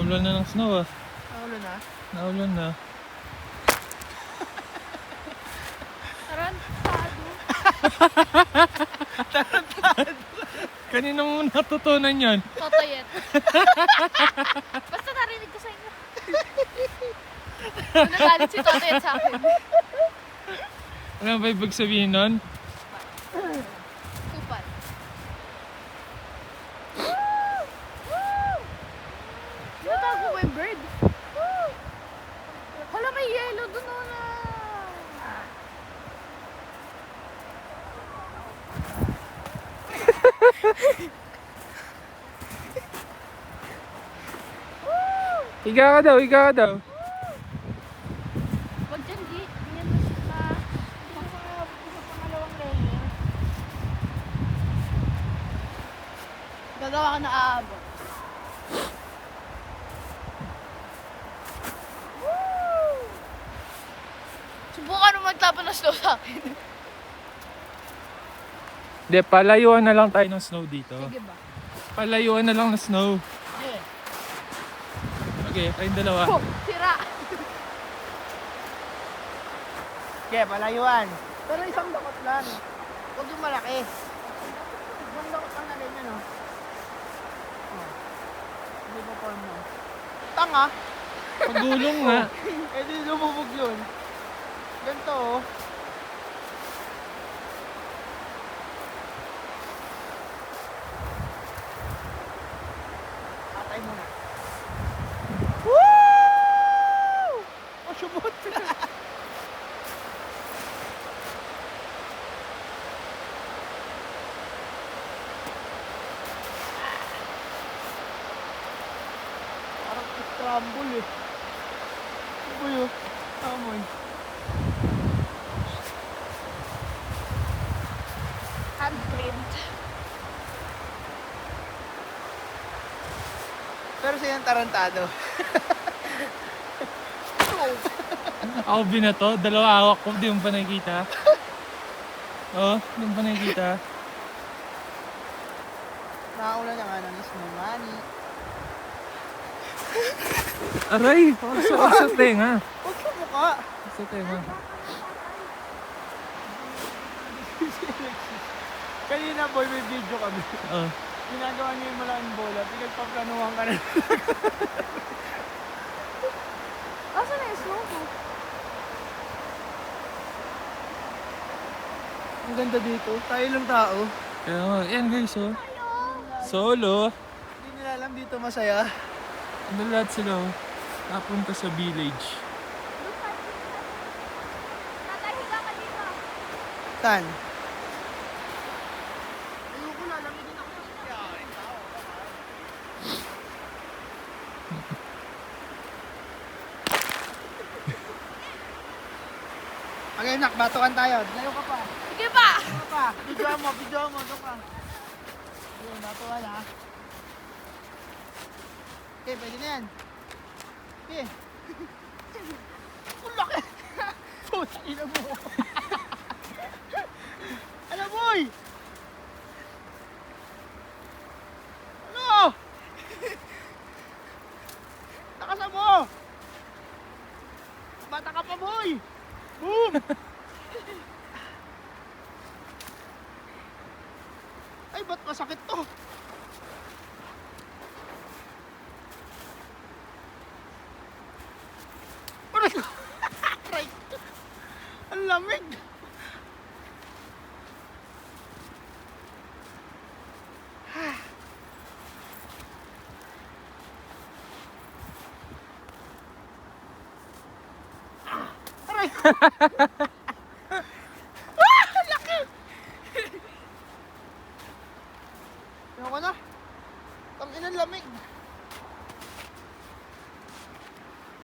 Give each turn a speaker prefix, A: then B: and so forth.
A: Naulan na ng snow ah.
B: Naulo na?
A: Naulan na.
C: Tarantado.
A: Kanina mo natutunan yan.
C: Totoyet. Basta narinig ko sa inyo. Nagalit si Totoyet sa akin.
A: Ano ba ibig sabihin nun?
C: Kupal.
B: Natago mo yung bird.
C: Hala, may yellow dun o na.
A: Higa ka daw, higa ka daw.
C: Wag dyan, G. Ganyan mo siya
B: Sa pangalawang layer. Gagawa ka na aabot.
C: Subukan mo magtapan ng snow sa akin.
A: Hindi, palayuan na lang tayo ng snow dito.
B: Sige ba?
A: Palayuan na lang ng snow.
B: Sige.
A: Okay, kayong dalawa.
C: Oh, sira.
B: Sige, palayuan. Pero isang dakot lang. Huwag yung malaki. Isang dakot lang na rin yan, oh. Oh. Hindi ba form mo? Tanga!
A: Pagulong nga.
B: Eh di lumubog yun. Ganito, oh. Atay muna. Woo! Oh, subot! Parang scramble eh. Ano yun? Amoy.
C: Handprint.
B: Pero siya yung tarantado.
A: Ako binato, dalawa hawak ko, di mo pa nakikita. Oh, di mo pa nakikita.
B: Nakaula na nga ng snow money.
A: Aray! Sa tenga.
B: Huwag sa mukha.
A: Sa tenga.
B: Kanina boy, may video kami.
A: Oh.
B: Ginagawa niyo yung malaking bola. Pinagpaplanuhan ka na.
C: Asa na yung snow ko?
B: Ang ganda dito. Tayo lang tao.
A: Kaya nga, yan guys oh. Solo.
B: Hindi nila alam dito masaya.
A: Ano lahat sila oh. Napunta sa village.
C: Tatay, higa ka dito.
B: Saan? Ayoko na. Lamigin ako sa sakyan. Okay, nak. Batukan tayo. Layo ka pa.
C: Sige pa.
B: Layo ka pa. Video mo. Doon ka. Ayun, batukan ha. Okay, pwede na yan. Okay. Ang laki! Puta, ina mo! Ano, boy? Ano? Takasan mo! Bata ka pa, boy! Boom! Ay, ba't masakit to? Right. Ang lamig. Aray.